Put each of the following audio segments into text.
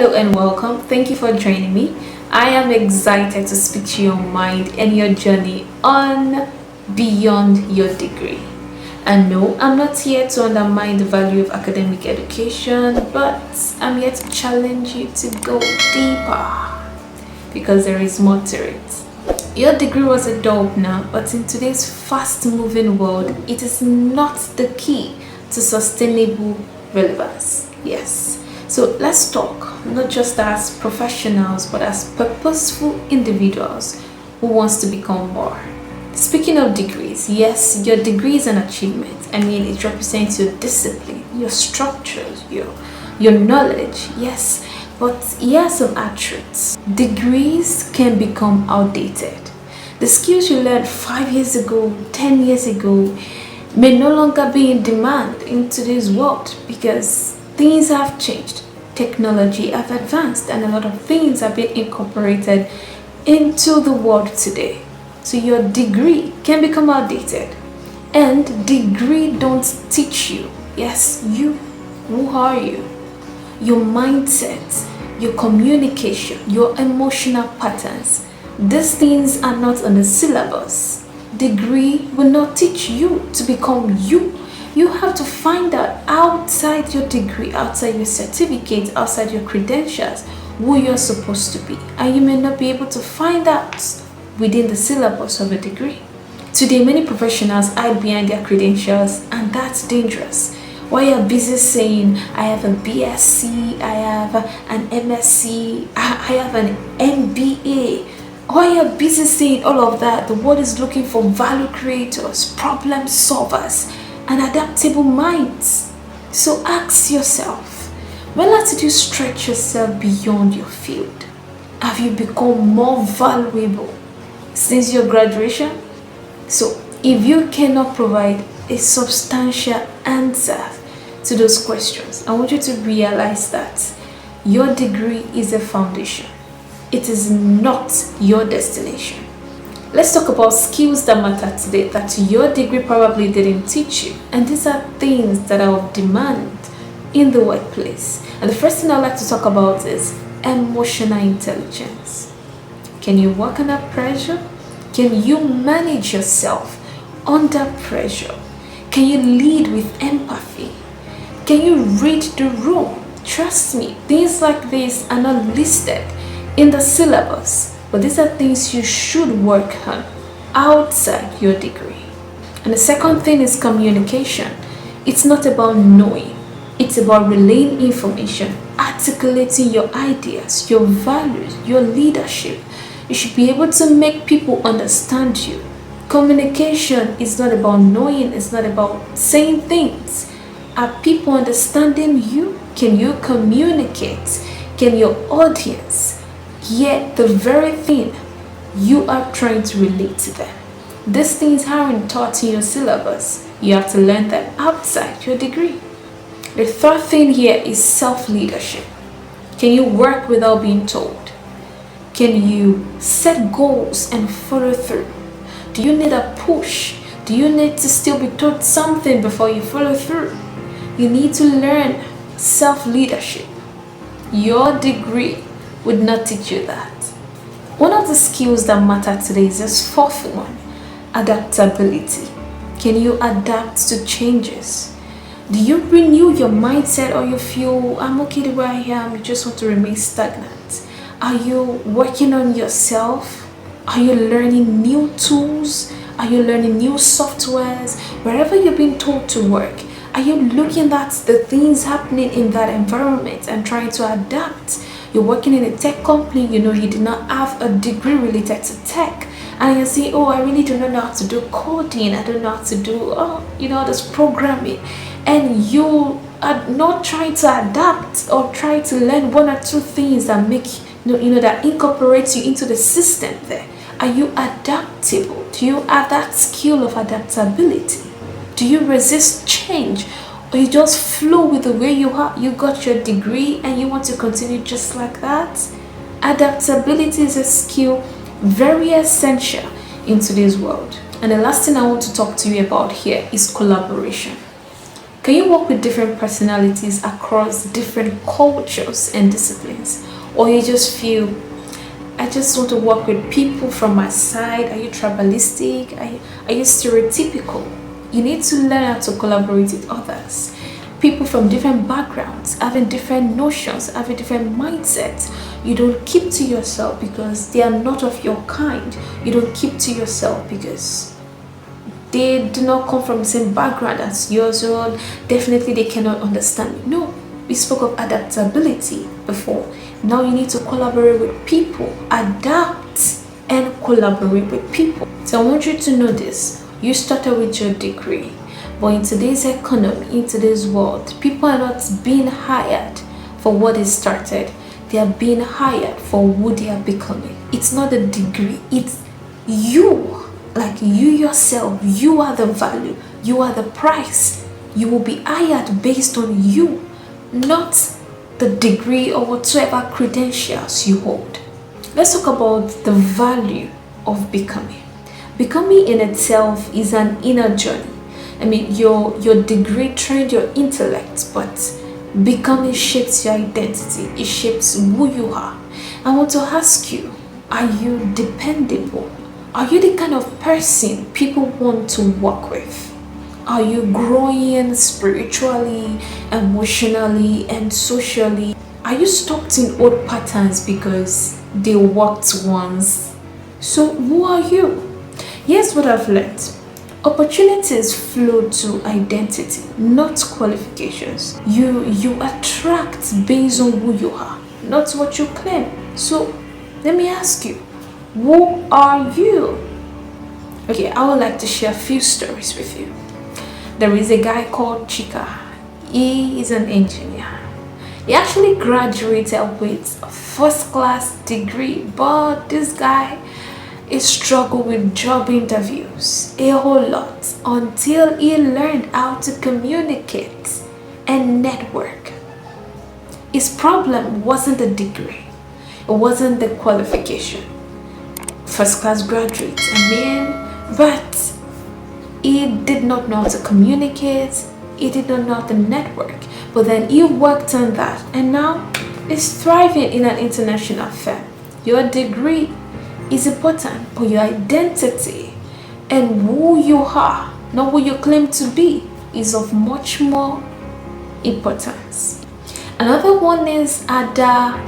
Hello and welcome. Thank you for joining me. I am excited to speak to your mind and your journey on beyond your degree. And no, I'm not here to undermine the value of academic education, but I'm here to challenge you to go deeper because there is more to it. Your degree was a dope now, but in today's fast-moving world, it is not the key to sustainable relevance. Yes. So let's talk, not just as professionals, but as purposeful individuals who wants to become more. Speaking of degrees, yes, your degree is an achievement. I mean, it represents your discipline, your structures, your knowledge, yes. But here are some attributes. Degrees can become outdated. The skills you learned 5 years ago, 10 years ago, may no longer be in demand in today's world because things have changed. Technology have advanced and a lot of things have been incorporated into the world today. So your degree can become outdated. And degree don't teach you. Yes, you. Who are you? Your mindset, your communication, your emotional patterns. These things are not on the syllabus. Degree will not teach you to become you. You have to find out outside your degree, outside your certificate, outside your credentials, who you're supposed to be. And you may not be able to find out within the syllabus of a degree. Today, many professionals hide behind their credentials, and that's dangerous. While you're busy saying, I have a BSc, I have an MSc, I have an MBA. While you're busy saying all of that, the world is looking for value creators, problem solvers, and adaptable minds. So ask yourself, when last did you stretch yourself beyond your field? Have you become more valuable since your graduation? So if you cannot provide a substantial answer to those questions, I want you to realize that your degree is a foundation. It is not your destination. Let's talk about skills that matter today that your degree probably didn't teach you. And these are things that are of demand in the workplace. And the first thing I'd like to talk about is emotional intelligence. Can you work under pressure? Can you manage yourself under pressure? Can you lead with empathy? Can you read the room? Trust me, things like this are not listed in the syllabus. But these are things you should work on outside your degree. And the second thing is communication. It's not about knowing. It's about relaying information, articulating your ideas, your values, your leadership. You should be able to make people understand you. Communication is not about knowing. It's not about saying things. Are people understanding you? Can you communicate? Can your audience yet the very thing you are trying to relate to them? These things aren't taught in your syllabus. You have to learn them outside your degree. The third thing here is self-leadership. Can you work without being told? Can you set goals and follow through? Do you need a push? Do you need to still be told something before you follow through? You need to learn self-leadership. Your degree would not teach you that. One of the skills that matter today is this fourth one, adaptability. Can you adapt to changes? Do you renew your mindset, or you feel I'm okay the way I am, you just want to remain stagnant? Are you working on yourself? Are you learning new tools? Are you learning new softwares? Wherever you're being told to work, are you looking at the things happening in that environment and trying to adapt? You're working in a tech company, you did not have a degree related to tech. And you say, oh, I really do not know how to do coding. I don't know how to do, this programming. And you are not trying to adapt or try to learn one or two things that make, that incorporates you into the system there. Are you adaptable? Do you have that skill of adaptability? Do you resist change? Or you just flow with the way you are? You got your degree and you want to continue just like that? Adaptability is a skill very essential in today's world. And the last thing I want to talk to you about here is collaboration. Can you work with different personalities across different cultures and disciplines? Or you just feel, I just want to work with people from my side? Are you tribalistic? Are you stereotypical? You need to learn how to collaborate with others. People from different backgrounds, having different notions, having different mindsets. You don't keep to yourself because they are not of your kind. You don't keep to yourself because they do not come from the same background as yours, or definitely they cannot understand you. No, we spoke of adaptability before. Now you need to collaborate with people, adapt and collaborate with people. So I want you to know this. You started with your degree, but in today's economy, in today's world, people are not being hired for what is started. They are being hired for who they are becoming. It's not a degree, it's you. Like you yourself, you are the value, you are the price. You will be hired based on you, not the degree or whatsoever credentials you hold. Let's talk about the value of becoming. Becoming in itself is an inner journey. I mean, your degree trained your intellect, but becoming shapes your identity. It shapes who you are. I want to ask you, are you dependable? Are you the kind of person people want to work with? Are you growing spiritually, emotionally, and socially? Are you stuck in old patterns because they worked once? So who are you? Here's what I've learned. Opportunities flow to identity, not qualifications. You attract based on who you are, not what you claim. So let me ask you, who are you? Okay, I would like to share a few stories with you. There is a guy called Chika. He is an engineer. He actually graduated with a first class degree, but this guy is struggled with job interviews a whole lot until he learned how to communicate and network. His problem wasn't the degree, it wasn't the qualification. First class graduate, but he did not know how to communicate, he did not know how to network. But then he worked on that and now is thriving in an international firm. Your degree is important, but your identity and who you are, not who you claim to be, is of much more importance. Another one is Ada,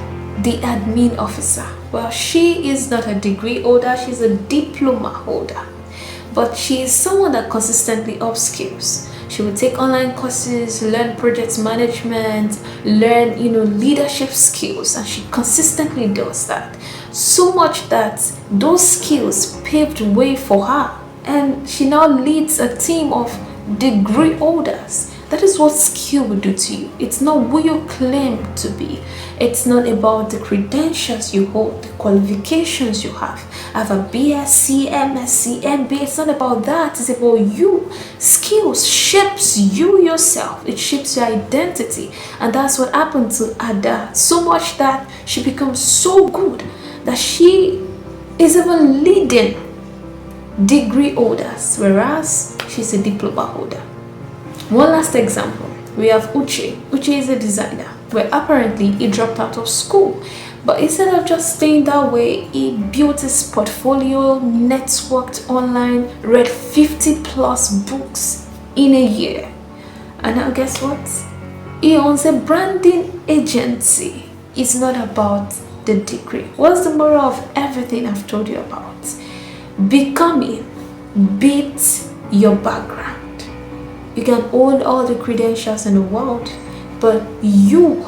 the admin officer. Well, she is not a degree holder, she's a diploma holder, but she is someone that consistently upskills. She will take online courses, learn project management, learn leadership skills, and she consistently does that. So much that those skills paved way for her, and she now leads a team of degree holders. That is what skill will do to you. It's not who you claim to be. It's not about the credentials you hold, the qualifications you have. I have a BSc, MSc, MBA. It's not about that. It's about you. Skills shapes you yourself. It shapes your identity. And that's what happened to Ada. So much that she becomes so good that she is even leading degree holders, whereas she's a diploma holder. One last example, we have Uche. Uche is a designer, where apparently he dropped out of school. But instead of just staying that way, he built his portfolio, networked online, read 50 plus books in a year. And now guess what? He owns a branding agency. It's not about the degree. What's the moral of everything I've told you about? Becoming beats your background. You can hold all the credentials in the world, but you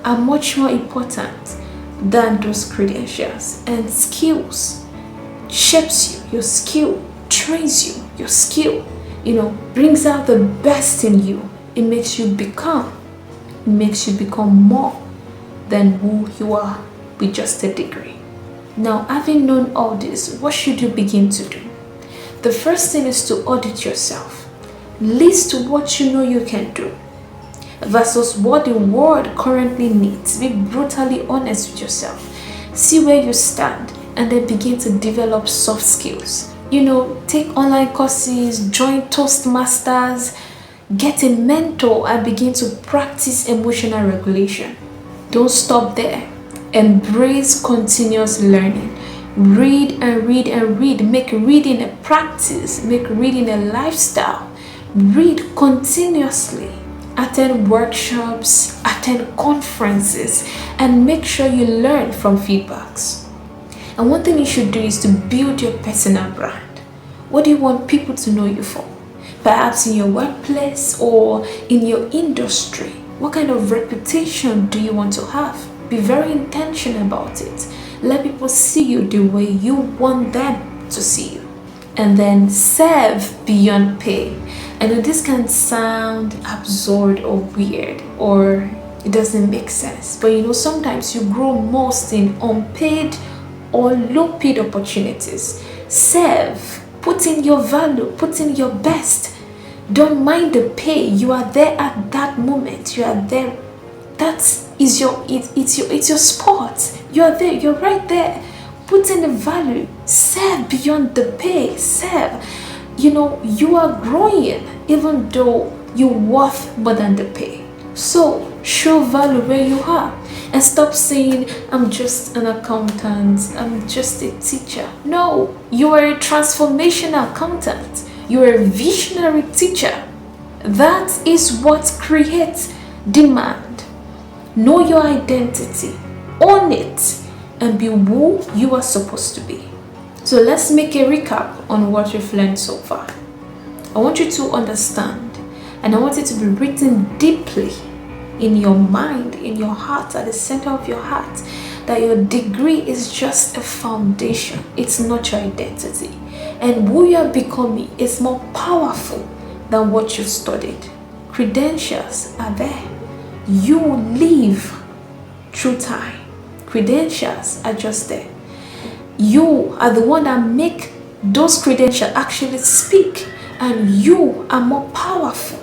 are much more important than those credentials. And skills shapes you. Your skill trains you. Your skill, brings out the best in you. It makes you become more than who you are with just a degree. Now, having known all this, what should you begin to do? The first thing is to audit yourself. List what you know you can do versus what the world currently needs. Be brutally honest with yourself. See where you stand and then begin to develop soft skills. Take online courses, join Toastmasters, Get a mentor and begin to practice emotional regulation. Don't stop there. Embrace continuous learning. Read and read and read. Make reading a practice. Make reading a lifestyle. Read continuously. Attend workshops, attend conferences, and make sure you learn from feedbacks. And one thing you should do is to build your personal brand. What do you want people to know you for? Perhaps in your workplace or in your industry. What kind of reputation do you want to have? Be very intentional about it. Let people see you the way you want them to see you. And then serve beyond pay. I know this can sound absurd or weird, or it doesn't make sense. But sometimes you grow most in unpaid or low paid opportunities. Serve. Put in your value. Put in your best. Don't mind the pay. You are there at that moment. You are there. That is it's your spot. You are there. You're right there. Put in the value. Serve beyond the pay. Serve. You are growing even though you're worth more than the pay. So show value where you are and stop saying, I'm just an accountant, I'm just a teacher. No, you are a transformational accountant. You are a visionary teacher. That is what creates demand. Know your identity, own it, and be who you are supposed to be. So let's make a recap on what you've learned so far. I want you to understand, and I want it to be written deeply in your mind, in your heart, at the center of your heart, that your degree is just a foundation. It's not your identity. And who you are becoming is more powerful than what you studied. Credentials are there. You live through time. Credentials are just there. You are the one that make those credentials actually speak, and you are more powerful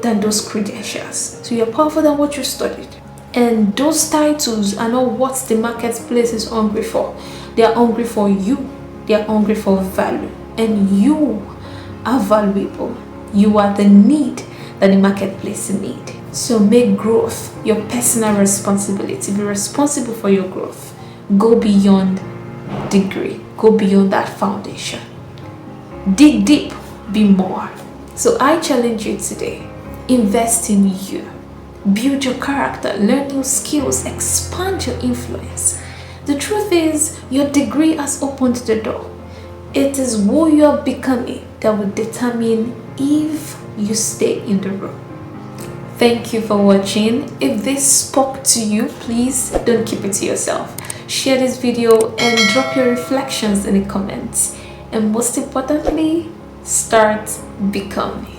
than those credentials. So you're powerful than what you studied. And those titles are not what the marketplace is hungry for. They are hungry for you. They are hungry for value. And you are valuable. You are the need that the marketplace needs. So make growth your personal responsibility. Be responsible for your growth. Go beyond degree. Go beyond that foundation. Dig deep. Be more. So I challenge you today. Invest in you. Build your character. Learn new skills. Expand your influence. The truth is, your degree has opened the door. It is who you are becoming that will determine if you stay in the room. Thank you for watching. If this spoke to you, please don't keep it to yourself. Share this video and drop your reflections in the comments. And most importantly, start becoming.